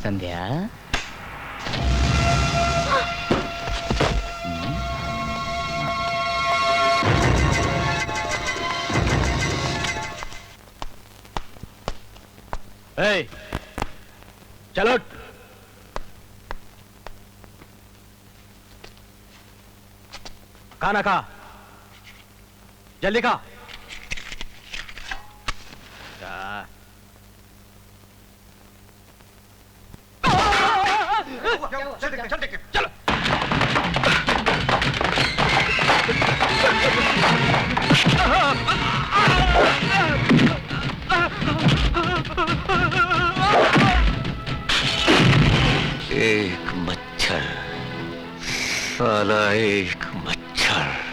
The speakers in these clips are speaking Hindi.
संध्या। चलो खाना खा, जल्दी खा। चलो एक मच्छर, साला एक मच्छर।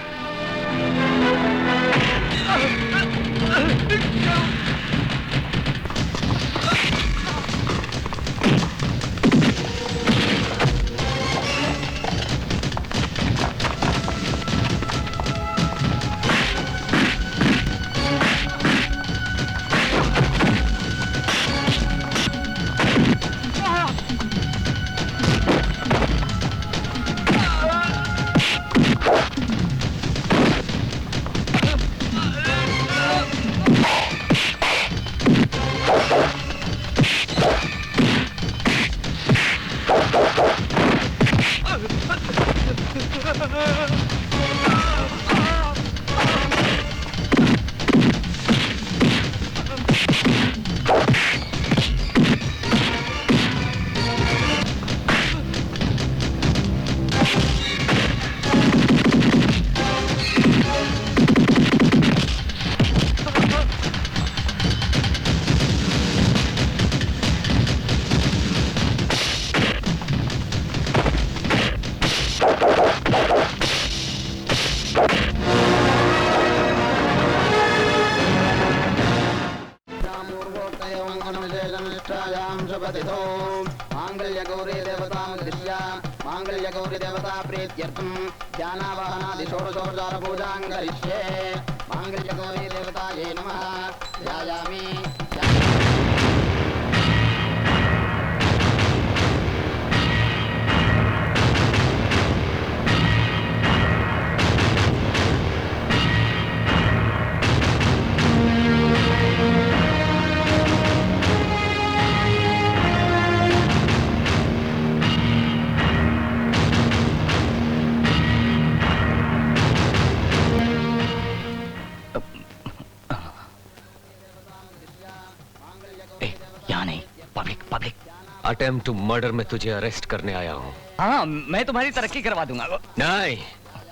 अटेम्प्ट टू मर्डर में तुझे अरेस्ट करने आया हूँ। हाँ, मैं तुम्हारी तरक्की करवा दूंगा। नहीं,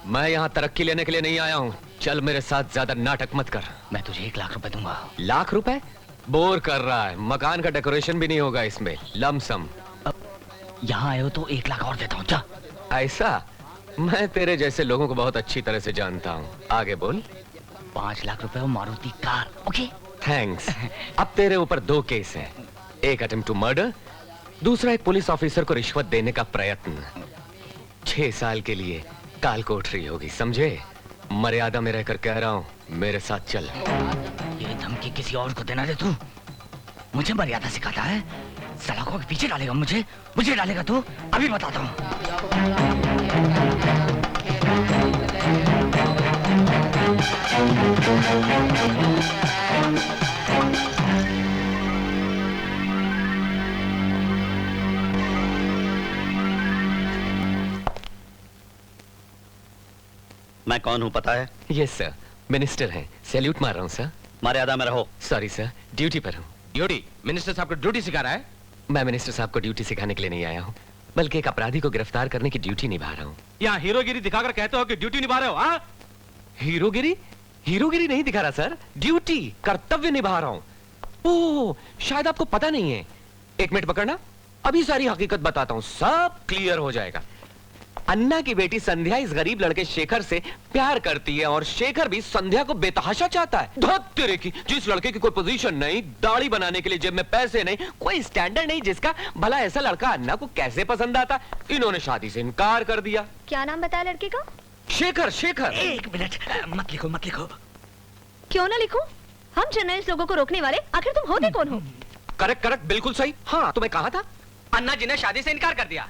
मैं यहाँ तरक्की लेने के लिए नहीं आया हूँ। चल मेरे साथ, ज्यादा नाटक मत कर। मैं तुझे 1 लाख रुपए दूंगा। लाख रुपए? बोर कर रहा है। मकान का डेकोरेशन भी नहीं होगा इसमें। लमसम। यहाँ आए हो तो 1 लाख और देता हूँ। जा। ऐसा? मैं तेरे जैसे लोगों को बहुत अच्छी तरह से जानता हूँ। आगे बोल। 5 लाख रुपए और मारुति कार। ओके? थैंक्स। अब तेरे ऊपर 2 केस हैं। एक अटेम्प्ट टू मर्डर, दूसरा एक पुलिस ऑफिसर को रिश्वत देने का प्रयत्न। 6 साल के लिए काल कोठरी होगी, समझे? मर्यादा में रहकर कह रहा हूँ, मेरे साथ चल। ये धमकी किसी और को देना रे तू? मुझे मर्यादा सिखाता है? सलाखों के पीछे डालेगा मुझे डालेगा तू? अभी बताता हूँ। मैं कौन हूँ पता है? यस सर, मिनिस्टर हैं। सैल्यूट मार रहा हूँ सर। मर्यादा में रहो। सॉरी सर, ड्यूटी पर हूँ। ड्यूटी? मिनिस्टर साहब को ड्यूटी सिखा रहा है? मैं मिनिस्टर साहब को ड्यूटी सिखाने के लिए नहीं आया हूँ, बल्कि एक अपराधी को गिरफ्तार करने की ड्यूटी निभा रहा हूँ। यहाँ हीरोगिरी दिखाकर कहते हो कि ड्यूटी निभा रहे हो? हाँ? हीरोगिरी? हीरोगिरी नहीं दिखा रहा सर, ड्यूटी, कर्तव्य निभा रहा हूँ। ओह, शायद आपको पता नहीं है। 1 मिनट पकड़ना, अभी सारी हकीकत बताता हूँ, सब क्लियर हो जाएगा। अन्ना की बेटी संध्या इस गरीब लड़के शेखर से प्यार करती है और शेखर भी संध्या को बेतहाशा चाहता है। धत तेरे की, जिस लड़के की कोई पोजीशन नहीं, दाढ़ी बनाने के लिए जेब में पैसे नहीं, कोई स्टैंडर्ड नहीं, जिसका भला ऐसा लड़का अन्ना को कैसे पसंद आता, इन्होंने शादी से इनकार कर दिया। क्या नाम बताया लड़के का? शेखर। शेखर। 1 मिनट, मत लिखो मत लिखो। क्यों ना लिखूं? हम जर्नलिस्ट लोगों को रोकने वाले आखिर तुम होते कौन हो? करेक्ट करेक्ट, बिल्कुल सही। हाँ, तुम्हें कहा था अन्ना जी ने शादी से इनकार कर दिया।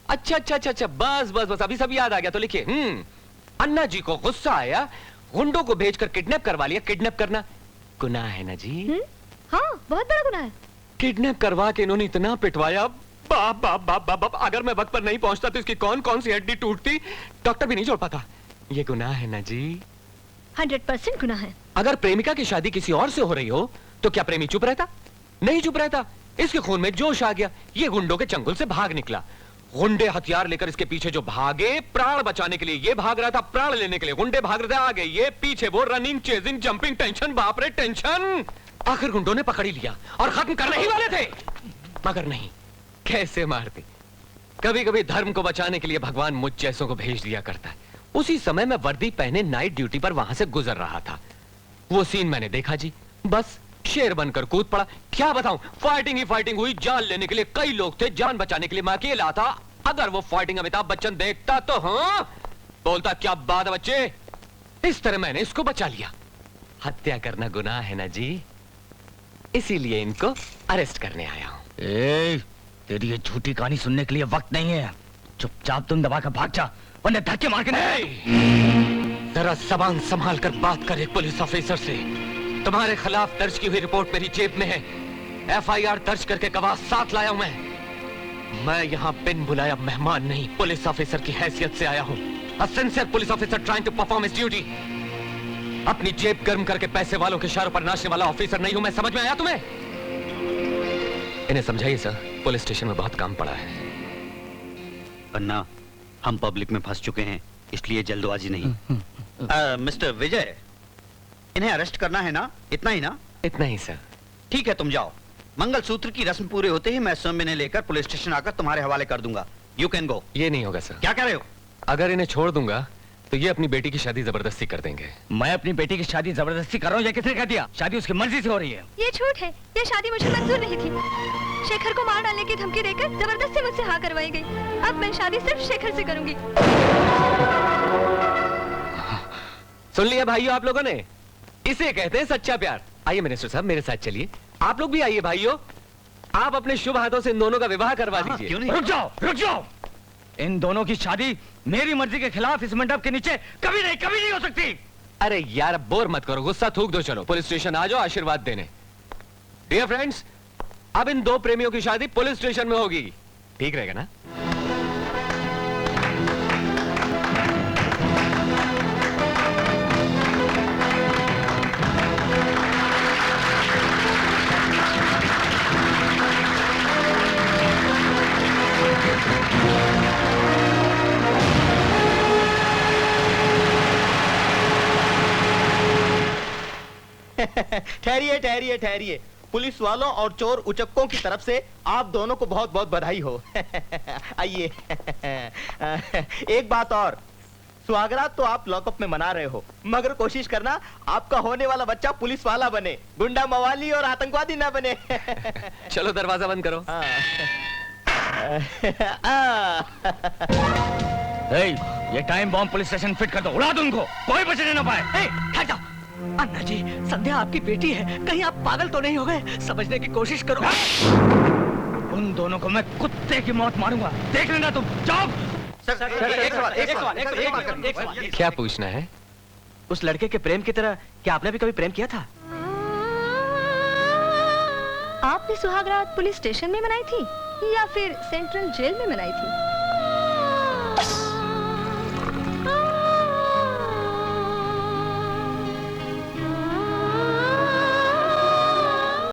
अच्छा अच्छा अच्छा अच्छा, बस बस बस, अभी सब याद आ गया। तो लिखिए, अन्ना जी को गुस्सा आया, गुंडों को भेजकर किडनैप करवा लिया। किडनैप करना गुनाह है ना जी? हाँ, बहुत बड़ा गुनाह है। किडनैप करवा के इन्होंने इतना पिटवाया, बाप बाप बाप बाप बाप। अगर मैं वक्त पर नहीं पहुंचता तो इसकी कौन कौन सी हड्डी टूटती, डॉक्टर भी नहीं जोड़ पाता। ये गुनाह है ना जी? 100% गुनाह है। अगर प्रेमिका की शादी किसी और से हो रही हो तो क्या प्रेमी चुप रहता? नहीं चुप रहता। इसके खून में जोश आ गया, ये गुंडों के चंगुल से भाग निकला। गुंडे हथियार लेकर इसके पीछे जो भागे, प्राण बचाने के लिए ये भाग रहा था, प्राण लेने के लिए गुंडे भाग रहे थे आगे, ये पीछे, वो रनिंग, चेजिंग, जंपिंग, टेंशन, बाप रे टेंशन। आखिर गुंडों ने पकड़ ही लिया और खत्म करने ही वाले थे, मगर नहीं, कैसे मारते। कभी कभी धर्म को बचाने के लिए भगवान मुझ जैसों को भेज दिया करता है। उसी समय मैं वर्दी पहने नाइट ड्यूटी पर वहां से गुजर रहा था। वो सीन मैंने देखा जी, बस शेर बनकर कूद पड़ा। क्या बताऊं, फाइटिंग ही फाइटिंग हुई। जान लेने के लिए कई लोग थे, जान बचाने के लिए मैं अकेला था। अगर वो फाइटिंग अमिताभ बच्चन देखता तो हाँ बोलता, क्या बात है बच्चे। इस तरह मैंने इसको बचा लिया। हत्या करना गुनाह है ना जी, इसीलिए इनको अरेस्ट करने आया हूं। तेरी ये झूठी कहानी सुनने के लिए वक्त नहीं है। चुपचाप तुम दबा कर भाग जा, वरना धक्के मार के नहीं। जरा जबान संभाल कर बात कर एक पुलिस ऑफिसर से। तुम्हारे खिलाफ दर्ज की हुई रिपोर्ट मेरी जेब में है। एफआईआर दर्ज करके गवाह साथ लाया हूं मैं यहाँ बिन बुलाया मेहमान नहीं, पुलिस ऑफिसर की हैसियत से आया हूँ। A sincere police officer trying to perform his duty। अपनी जेब गर्म करके पैसे वालों के इशारों पर नाचने वाला ऑफिसर नहीं हूं मैं। समझ में आया तुम्हें? इन्हें समझाइए सर, पुलिस स्टेशन में बहुत काम पड़ा है। अन्ना, हम पब्लिक में फंस चुके हैं, इसलिए जल्दबाजी नहीं। मिस्टर विजय, इन्हें अरेस्ट करना है ना? इतना ही ना? इतना ही सर। ठीक है, तुम जाओ। मंगलसूत्र की रस्म पूरे होते ही मैं स्वयं इन्हें लेकर पुलिस स्टेशन आकर तुम्हारे हवाले कर दूंगा। You can go. ये नहीं होगा सर। क्या कह रहे हो? अगर इन्हें छोड़ दूंगा तो ये अपनी बेटी की शादी जबरदस्ती कर देंगे। मैं अपनी बेटी की शादी जबरदस्ती कर रहा हूँ, ये किसने कह दिया? शादी उसकी मर्जी से हो रही है। ये झूठ है, ये शादी मुझे मंजूर नहीं थी। शेखर को मार डालने की धमकी देकर जबरदस्ती मुझसे हाँ करवाई गई। अब मैं शादी सिर्फ शेखर से करूंगी। सुन लिया भाइयों आप लोगों ने, इसे कहते हैं सच्चा प्यार। आइए मिनिस्टर साहब, मेरे साथ चलिए। आप लोग भी आइए भाइयों, आप अपने शुभ हाथों से इन दोनों का विवाह करवा दीजिए। क्यों नहीं? रुक जाओ, रुक जाओ। इन दोनों की शादी मेरी मर्जी के खिलाफ इस मंडप के नीचे कभी नहीं हो सकती। अरे यार अब बोर मत करो, गुस्सा थूक दो। चलो पुलिस स्टेशन आ जाओ आशीर्वाद देने। डियर फ्रेंड्स, अब इन दो प्रेमियों की शादी पुलिस स्टेशन में होगी। ठीक रहेगा ना? ठहरिए ठहरिए ठहरिए। पुलिस वालों और चोर उचक्कों की तरफ से आप दोनों को बहुत बहुत बधाई हो। आइए। एक बात और, सुहागरात तो आप लॉकअप में मना रहे हो, मगर कोशिश करना आपका होने वाला बच्चा पुलिस वाला बने, गुंडा मवाली और आतंकवादी ना बने। चलो दरवाजा बंद करो। ये time bomb police station fit कर दो, उड़ा दो उनको, कोई बचने ना पाए। ठहर जाओ। अन्ना जी, संध्या आपकी बेटी है, कहीं आप पागल तो नहीं हो गए? समझने की कोशिश करो। उन दोनों को मैं कुत्ते की मौत मारूंगा, देख लेना तुम। जाओ। एक क्या पूछना है? उस लड़के के प्रेम की तरह क्या आपने भी कभी प्रेम किया था? आपने सुहागरात पुलिस स्टेशन में मनाई थी या फिर सेंट्रल जेल में मनाई थी?